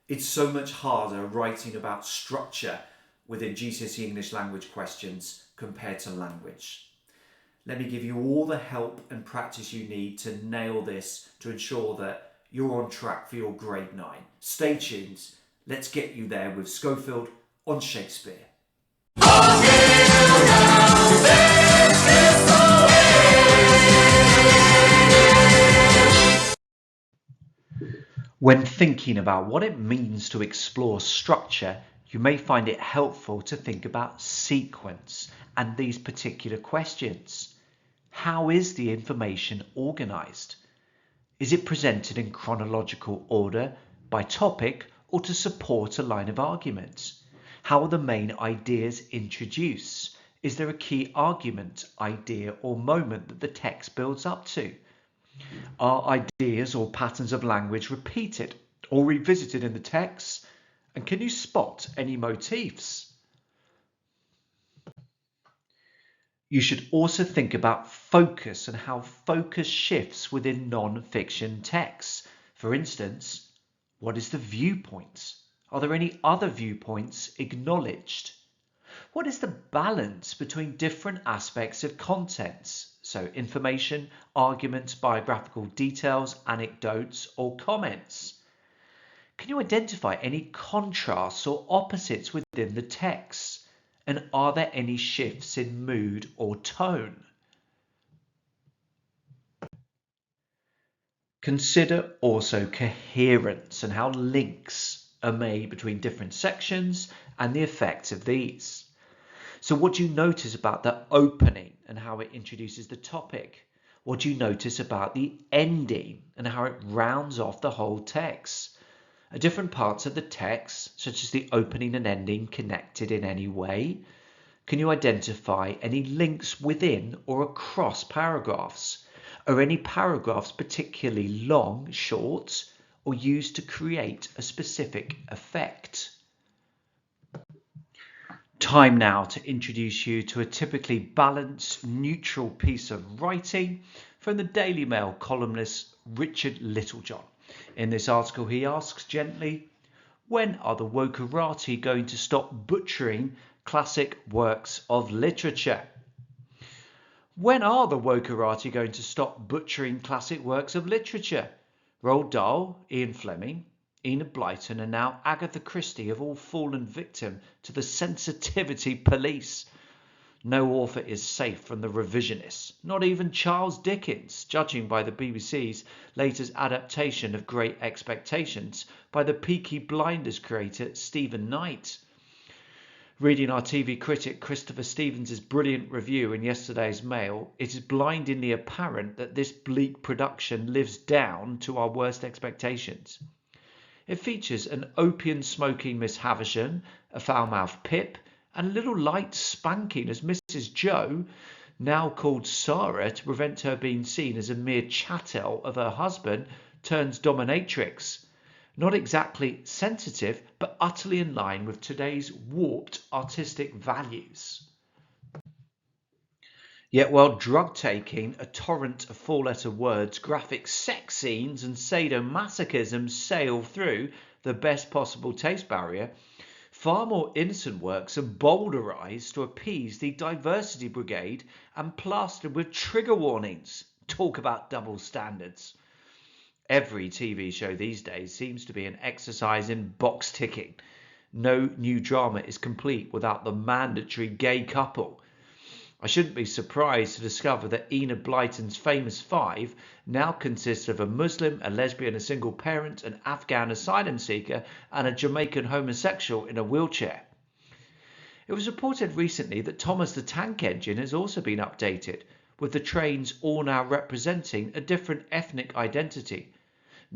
It's so much harder writing about structure within GCSE English language questions compared to language. Let me give you all the help and practice you need to nail this to ensure that you're on track for your grade 9. Stay tuned. Let's get you there with Schofield on Shakespeare. When thinking about what it means to explore structure, you may find it helpful to think about sequence and these particular questions. How is the information organized? Is it presented in chronological order, by topic, or to support a line of argument? How are the main ideas introduced? Is there a key argument, idea, or moment that the text builds up to? Are ideas or patterns of language repeated or revisited in the text? And can you spot any motifs? You should also think about focus and how focus shifts within non-fiction texts. For instance, what is the viewpoint? Are there any other viewpoints acknowledged? What is the balance between different aspects of contents? So information, arguments, biographical details, anecdotes, or comments. Can you identify any contrasts or opposites within the text? And are there any shifts in mood or tone? Consider also coherence and how links are made between different sections and the effects of these. So what do you notice about the opening and how it introduces the topic? What do you notice about the ending and how it rounds off the whole text? Are different parts of the text, such as the opening and ending, connected in any way? Can you identify any links within or across paragraphs? Are any paragraphs particularly long, short, or used to create a specific effect? Time now to introduce you to a typically balanced, neutral piece of writing from the Daily Mail columnist Richard Littlejohn. In this article, he asks gently, when are the wokerati going to stop butchering classic works of literature? When are the wokerati going to stop butchering classic works of literature? Roald Dahl, Ian Fleming, Enid Blyton, and now Agatha Christie have all fallen victim to the sensitivity police. No author is safe from the revisionists, not even Charles Dickens, judging by the BBC's latest adaptation of Great Expectations by the Peaky Blinders creator Stephen Knight. Reading our TV critic Christopher Stevens' brilliant review in yesterday's Mail, it is blindingly apparent that this bleak production lives down to our worst expectations. It features an opium-smoking Miss Havisham, a foul-mouthed Pip, and a little light spanking as Mrs. Joe, now called Sarah to prevent her being seen as a mere chattel of her husband, turns dominatrix. Not exactly sensitive, but utterly in line with today's warped artistic values. Yet while drug-taking, a torrent of four-letter words, graphic sex scenes and sadomasochism sail through the best possible taste barrier, far more innocent works are bowdlerized to appease the diversity brigade and plastered with trigger warnings. Talk about double standards. Every TV show these days seems to be an exercise in box ticking. No new drama is complete without the mandatory gay couple. I shouldn't be surprised to discover that Enid Blyton's famous five now consists of a Muslim, a lesbian, a single parent, an Afghan asylum seeker, and a Jamaican homosexual in a wheelchair. It was reported recently that Thomas the Tank Engine has also been updated, with the trains all now representing a different ethnic identity.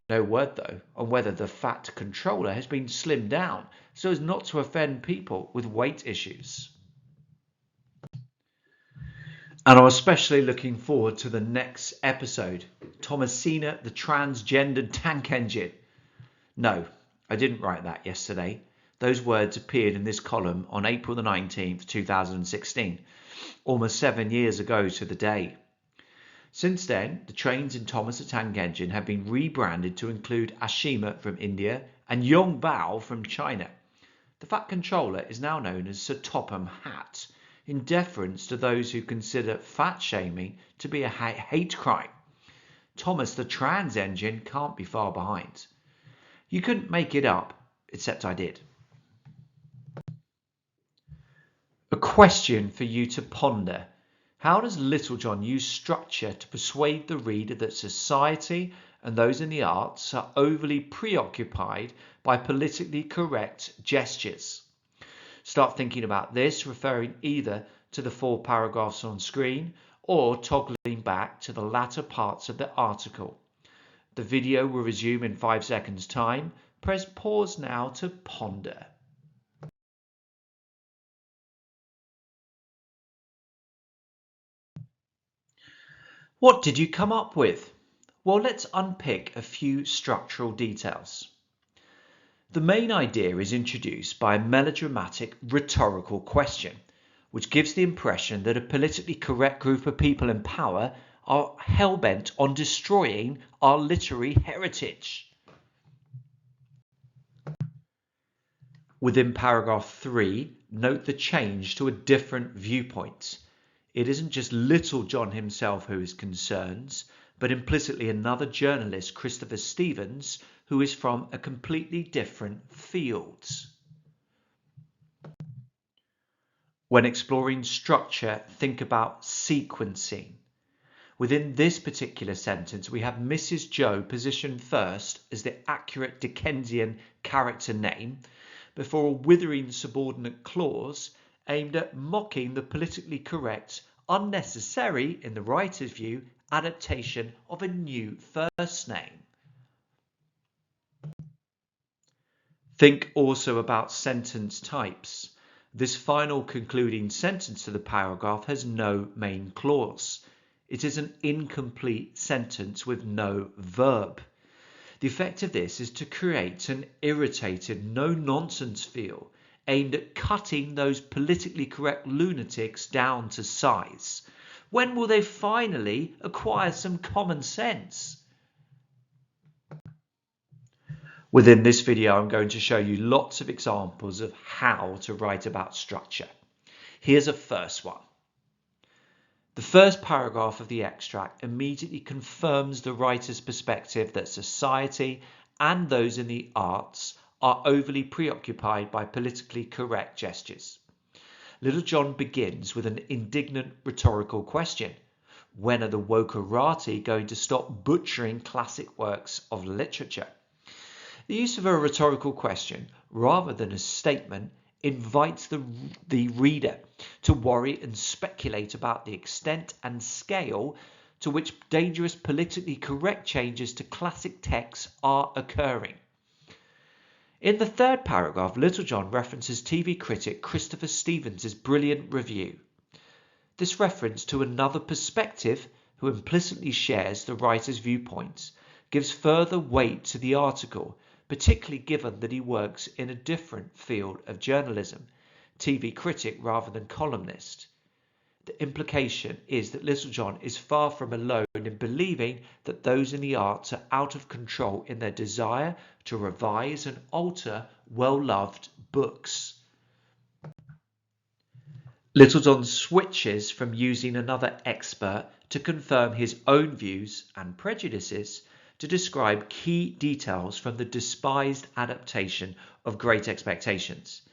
No word, though, on whether the Fat Controller has been slimmed down so as not to offend people with weight issues. And I'm especially looking forward to the next episode, Thomasina, the transgendered tank engine. No, I didn't write that yesterday. Those words appeared in this column on April the 19th, 2016, almost 7 years ago to the day. Since then, the trains in Thomas the Tank Engine have been rebranded to include Ashima from India and Yongbao from China. The Fat Controller is now known as Sir Topham Hatt, in deference to those who consider fat shaming to be a hate crime. Thomas the Trans Engine can't be far behind. You couldn't make it up, except I did. A question for you to ponder. How does Littlejohn use structure to persuade the reader that society and those in the arts are overly preoccupied by politically correct gestures? Start thinking about this, referring either to the 4 paragraphs on screen or toggling back to the latter parts of the article. The video will resume in 5 seconds' time. Press pause now to ponder. What did you come up with? Well, let's unpick a few structural details. The main idea is introduced by a melodramatic rhetorical question, which gives the impression that a politically correct group of people in power are hell-bent on destroying our literary heritage. Within paragraph 3, note the change to a different viewpoint. It isn't just Littlejohn himself who is concerned, but implicitly another journalist, Christopher Stevens, who is from a completely different field. When exploring structure, think about sequencing. Within this particular sentence, we have Mrs. Joe positioned first as the accurate Dickensian character name, before a withering subordinate clause aimed at mocking the politically correct, unnecessary, in the writer's view, adaptation of a new first name. Think also about sentence types. This final concluding sentence to the paragraph has no main clause. It is an incomplete sentence with no verb. The effect of this is to create an irritated, no-nonsense feel aimed at cutting those politically correct lunatics down to size. When will they finally acquire some common sense? Within this video, I'm going to show you lots of examples of how to write about structure. Here's a first one. The first paragraph of the extract immediately confirms the writer's perspective that society and those in the arts are overly preoccupied by politically correct gestures. Littlejohn begins with an indignant rhetorical question. When are the wokerati going to stop butchering classic works of literature? The use of a rhetorical question, rather than a statement, invites the reader to worry and speculate about the extent and scale to which dangerous politically correct changes to classic texts are occurring. In the third paragraph, Littlejohn references TV critic Christopher Stevens' brilliant review. This reference to another perspective, who implicitly shares the writer's viewpoints, gives further weight to the article, particularly given that he works in a different field of journalism, TV critic rather than columnist. The implication is that Littlejohn is far from alone in believing that those in the arts are out of control in their desire to revise and alter well-loved books. Littlejohn switches from using another expert to confirm his own views and prejudices to describe key details from the despised adaptation of Great Expectations.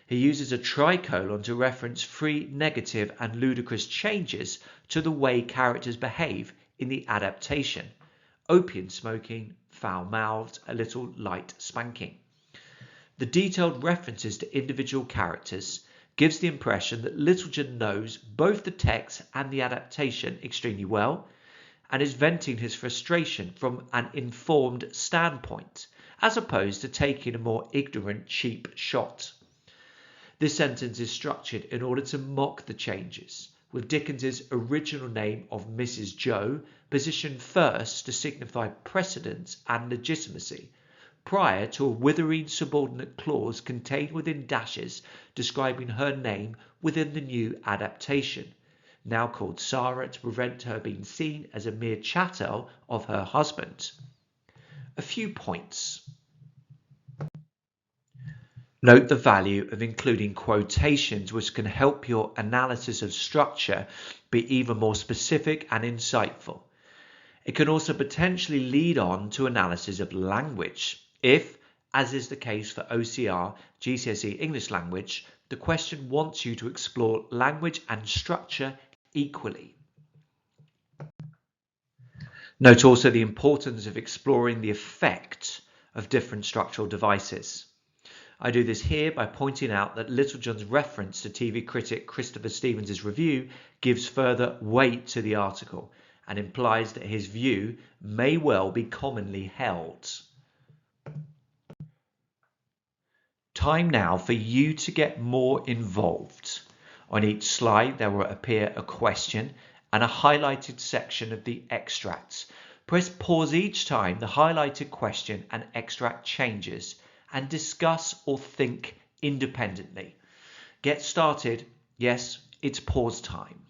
He uses a tricolon to reference 3 negative and ludicrous changes to the way characters behave in the adaptation: opium smoking, foul-mouthed, a little light spanking. The detailed references to individual characters gives the impression that Littlejohn knows both the text and the adaptation extremely well, and is venting his frustration from an informed standpoint, as opposed to taking a more ignorant, cheap shot. This sentence is structured in order to mock the changes, with Dickens's original name of Mrs. Joe positioned first to signify precedence and legitimacy, prior to a withering subordinate clause contained within dashes describing her name within the new adaptation. now called Sarah, to prevent her being seen as a mere chattel of her husband. A few points. Note the value of including quotations, which can help your analysis of structure be even more specific and insightful. It can also potentially lead on to analysis of language if, as is the case for OCR GCSE English Language, the question wants you to explore language and structure equally. Note also the importance of exploring the effect of different structural devices. I do this here by pointing out that Littlejohn's reference to TV critic Christopher Stevens' review gives further weight to the article and implies that his view may well be commonly held. Time now for you to get more involved. On each slide there will appear a question and a highlighted section of the extracts. Press pause each time the highlighted question and extract changes and discuss or think independently. Get started. Yes, it's pause time.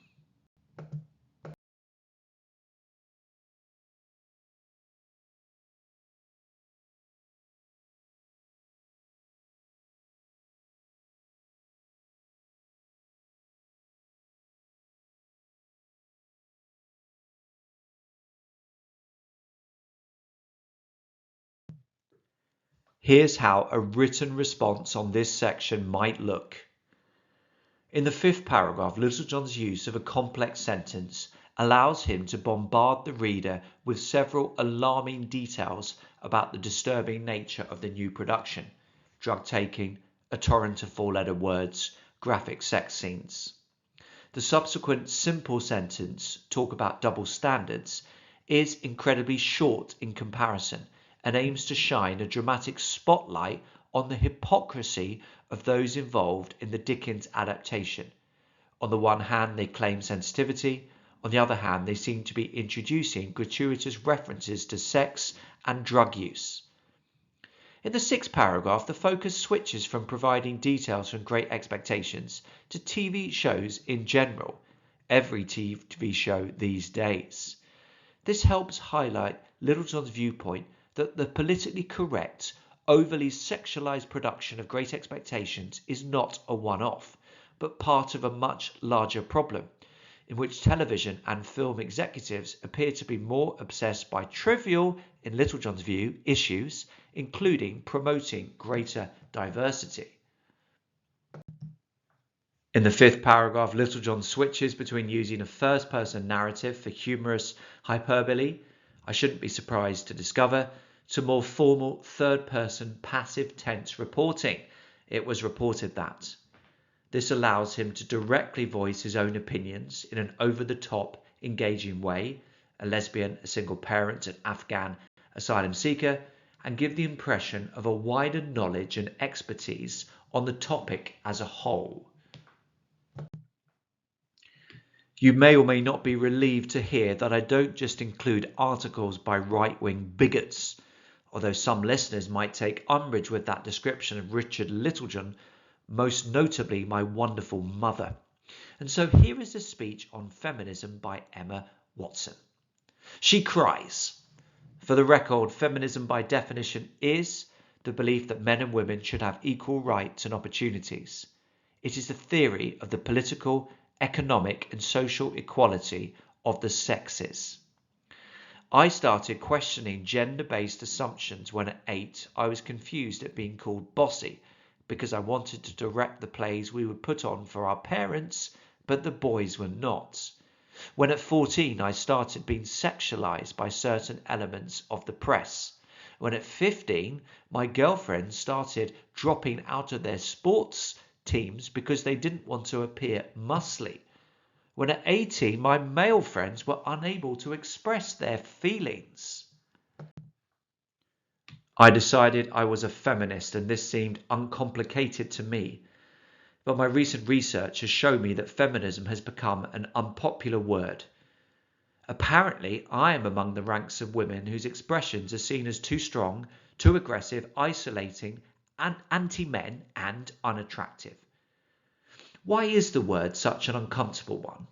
Here's how a written response on this section might look. In the fifth paragraph, Littlejohn's use of a complex sentence allows him to bombard the reader with several alarming details about the disturbing nature of the new production: drug taking, a torrent of four-letter words, graphic sex scenes. The subsequent simple sentence, talk about double standards, is incredibly short in comparison and aims to shine a dramatic spotlight on the hypocrisy of those involved in the Dickens adaptation. On the one hand, they claim sensitivity. On the other hand, they seem to be introducing gratuitous references to sex and drug use. In the sixth paragraph, the focus switches from providing details from Great Expectations to TV shows in general, every TV show these days. This helps highlight Littlejohn's viewpoint that the politically correct, overly sexualized production of Great Expectations is not a one-off, but part of a much larger problem, in which television and film executives appear to be more obsessed by trivial, in Littlejohn's view, issues, including promoting greater diversity. In the fifth paragraph, Littlejohn switches between using a first-person narrative for humorous hyperbole, I shouldn't be surprised to discover, to more formal third-person passive tense reporting. It was reported that. This allows him to directly voice his own opinions in an over-the-top, engaging way, a lesbian, a single parent, an Afghan asylum seeker, and give the impression of a wider knowledge and expertise on the topic as a whole. You may or may not be relieved to hear that I don't just include articles by right-wing bigots, although some listeners might take umbrage with that description of Richard Littlejohn, most notably my wonderful mother. And so here is a speech on feminism by Emma Watson. She cries. For the record, feminism by definition is the belief that men and women should have equal rights and opportunities. It is the theory of the political, economic and social equality of the sexes. I started questioning gender-based assumptions when at 8 I was confused at being called bossy because I wanted to direct the plays we would put on for our parents, but the boys were not. When at 14 I started being sexualized by certain elements of the press. When at 15 my girlfriends started dropping out of their sports teams because they didn't want to appear muscly. When at 18 my male friends were unable to express their feelings. I decided I was a feminist and this seemed uncomplicated to me. But my recent research has shown me that feminism has become an unpopular word. Apparently, I am among the ranks of women whose expressions are seen as too strong, too aggressive, isolating, and anti-men and unattractive. Why is the word such an uncomfortable one?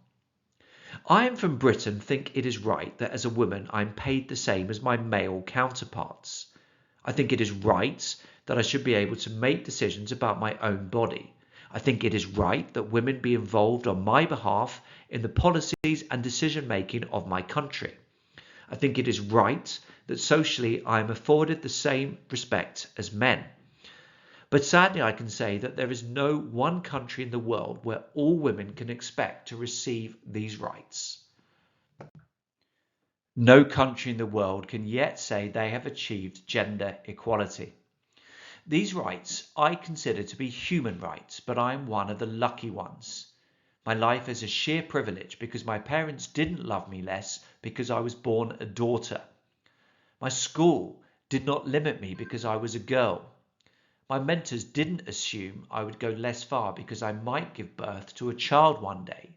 I am from Britain, think it is right that as a woman I am paid the same as my male counterparts. I think it is right that I should be able to make decisions about my own body. I think it is right that women be involved on my behalf in the policies and decision making of my country. I think it is right that socially I am afforded the same respect as men. But sadly, I can say that there is no one country in the world where all women can expect to receive these rights. No country in the world can yet say they have achieved gender equality. These rights I consider to be human rights, but I am one of the lucky ones. My life is a sheer privilege because my parents didn't love me less because I was born a daughter. My school did not limit me because I was a girl. My mentors didn't assume I would go less far because I might give birth to a child one day.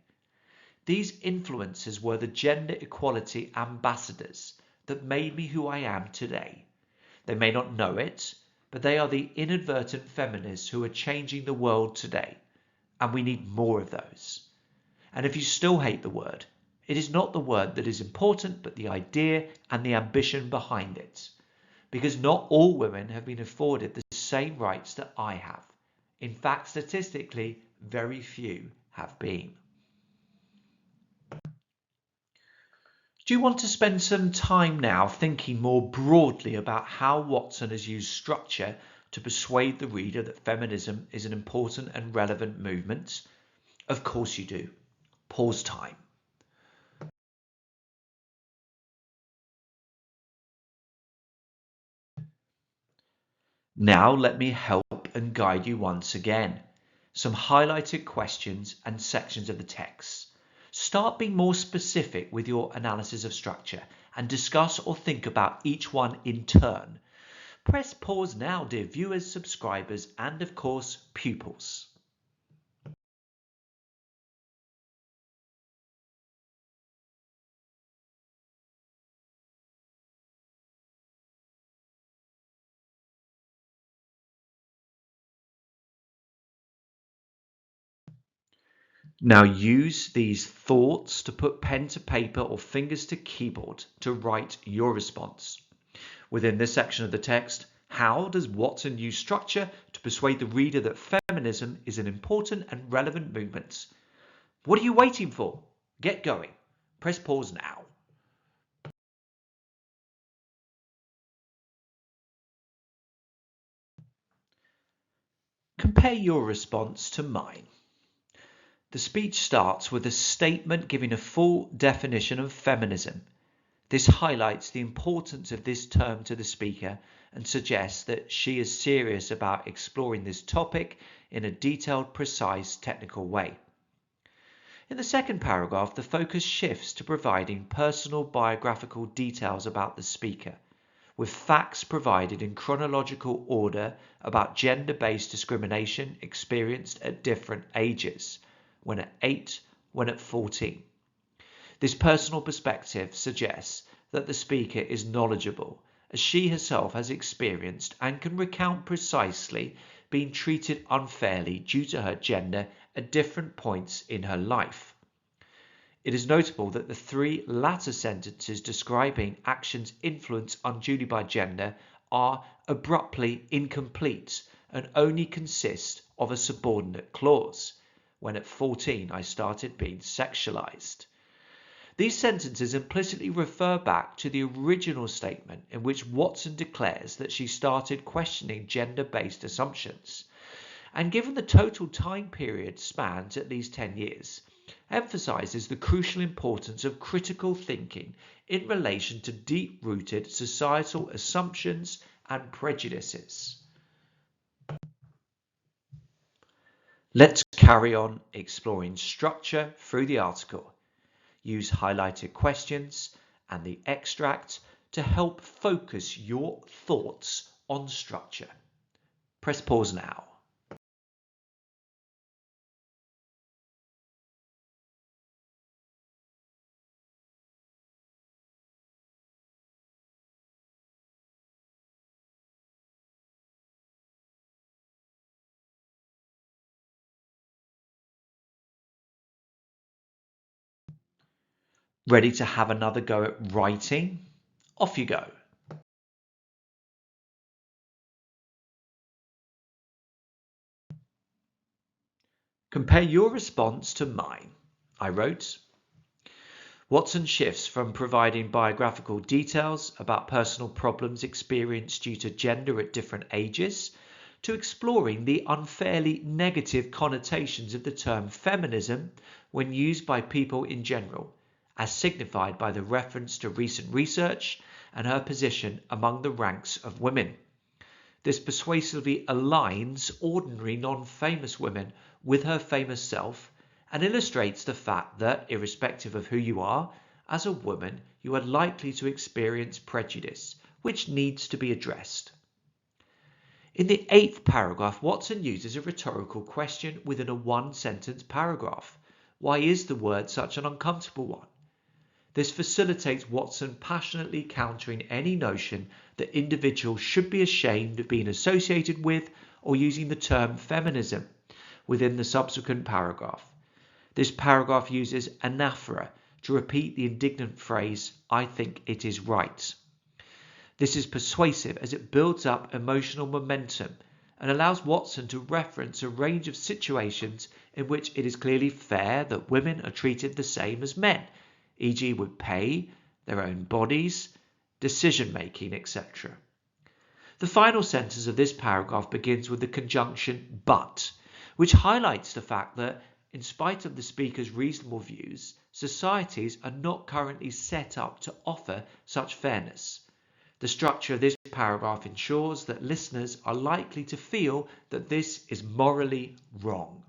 These influences were the gender equality ambassadors that made me who I am today. They may not know it, but they are the inadvertent feminists who are changing the world today, and we need more of those. And if you still hate the word, it is not the word that is important, but the idea and the ambition behind it. Because not all women have been afforded the same rights that I have. In fact, statistically, very few have been. Do you want to spend some time now thinking more broadly about how Watson has used structure to persuade the reader that feminism is an important and relevant movement? Of course you do. Pause time. Now let me help and guide you once again. Some highlighted questions and sections of the text. Start being more specific with your analysis of structure and discuss or think about each one in turn. Press pause now, dear viewers, subscribers, and of course, pupils. Now use these thoughts to put pen to paper or fingers to keyboard to write your response. Within this section of the text, how does Watson use structure to persuade the reader that feminism is an important and relevant movement? What are you waiting for? Get going. Press pause now. Compare your response to mine. The speech starts with a statement giving a full definition of feminism. This highlights the importance of this term to the speaker and suggests that she is serious about exploring this topic in a detailed, precise, technical way. In the second paragraph, the focus shifts to providing personal biographical details about the speaker, with facts provided in chronological order about gender-based discrimination experienced at different ages, when at 8, when at 14. This personal perspective suggests that the speaker is knowledgeable, as she herself has experienced and can recount precisely being treated unfairly due to her gender at different points in her life. It is notable that the three latter sentences describing actions influenced unduly by gender are abruptly incomplete and only consist of a subordinate clause. When at 14 I started being sexualized. These sentences implicitly refer back to the original statement in which Watson declares that she started questioning gender-based assumptions, and given the total time period spans at least 10 years, emphasizes the crucial importance of critical thinking in relation to deep-rooted societal assumptions and prejudices. Let's carry on exploring structure through the article. Use highlighted questions and the extract to help focus your thoughts on structure. Press pause now. Ready to have another go at writing? Off you go. Compare your response to mine. I wrote, Watson shifts from providing biographical details about personal problems experienced due to gender at different ages to exploring the unfairly negative connotations of the term feminism when used by people in general, as signified by the reference to recent research and her position among the ranks of women. This persuasively aligns ordinary non-famous women with her famous self and illustrates the fact that, irrespective of who you are, as a woman, you are likely to experience prejudice, which needs to be addressed. In the 8th paragraph, Watson uses a rhetorical question within a one-sentence paragraph. Why is the word such an uncomfortable one? This facilitates Watson passionately countering any notion that individuals should be ashamed of being associated with or using the term feminism within the subsequent paragraph. This paragraph uses anaphora to repeat the indignant phrase, I think it is right. This is persuasive as it builds up emotional momentum and allows Watson to reference a range of situations in which it is clearly fair that women are treated the same as men, e.g. with pay, their own bodies, decision-making, etc. The final sentence of this paragraph begins with the conjunction but, which highlights the fact that, in spite of the speaker's reasonable views, societies are not currently set up to offer such fairness. The structure of this paragraph ensures that listeners are likely to feel that this is morally wrong.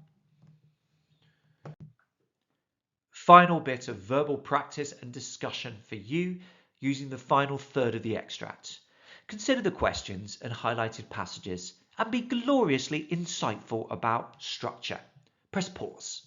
Final bit of verbal practice and discussion for you using the final third of the extract. Consider the questions and highlighted passages and be gloriously insightful about structure. Press pause.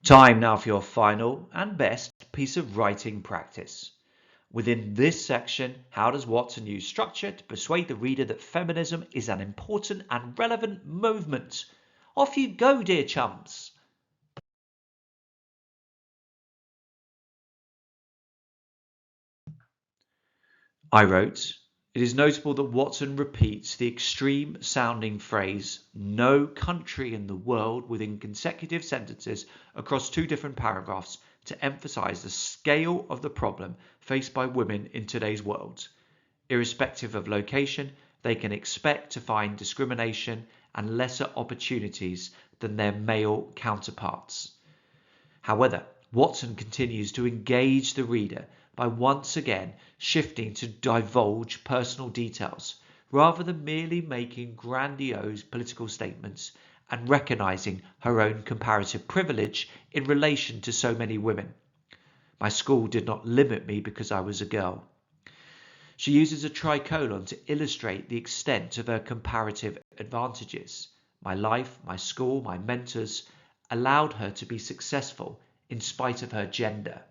Time now for your final and best piece of writing practice. Within this section, how does Watson use structure to persuade the reader that feminism is an important and relevant movement? Off you go, dear chums. I wrote, it is notable that Watson repeats the extreme sounding phrase, no country in the world within consecutive sentences across two different paragraphs to emphasize the scale of the problem faced by women in today's world. Irrespective of location, they can expect to find discrimination and lesser opportunities than their male counterparts. However, Watson continues to engage the reader by once again shifting to divulge personal details rather than merely making grandiose political statements and recognizing her own comparative privilege in relation to so many women. My school did not limit me because I was a girl. She uses a tricolon to illustrate the extent of her comparative advantages. My life, my school, my mentors allowed her to be successful in spite of her gender.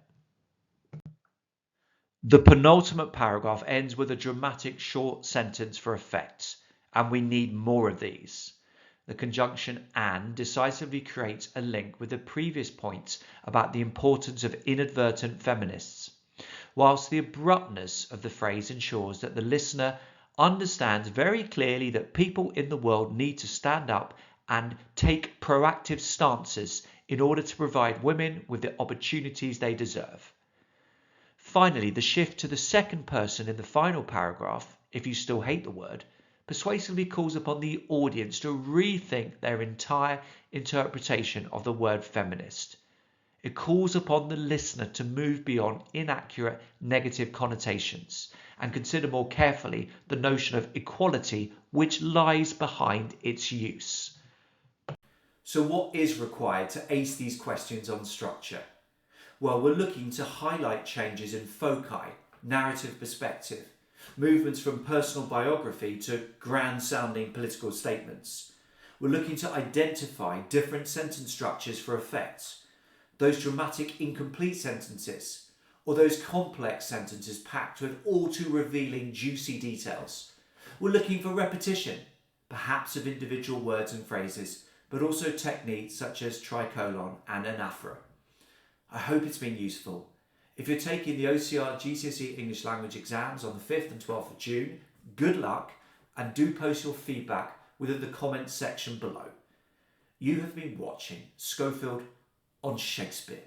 The penultimate paragraph ends with a dramatic short sentence for effect, and we need more of these. The conjunction and decisively creates a link with the previous points about the importance of inadvertent feminists, whilst the abruptness of the phrase ensures that the listener understands very clearly that people in the world need to stand up and take proactive stances in order to provide women with the opportunities they deserve. Finally, the shift to the second person in the final paragraph, if you still hate the word, persuasively calls upon the audience to rethink their entire interpretation of the word feminist. It calls upon the listener to move beyond inaccurate negative connotations and consider more carefully the notion of equality which lies behind its use. So what is required to ace these questions on structure? Well, we're looking to highlight changes in foci, narrative perspective, movements from personal biography to grand-sounding political statements. We're looking to identify different sentence structures for effect, those dramatic incomplete sentences, or those complex sentences packed with all too revealing juicy details. We're looking for repetition, perhaps of individual words and phrases, but also techniques such as tricolon and anaphora. I hope it's been useful. If you're taking the OCR GCSE English Language exams on the 5th and 12th of June, good luck, and do post your feedback within the comments section below. You have been watching Schofield on Shakespeare.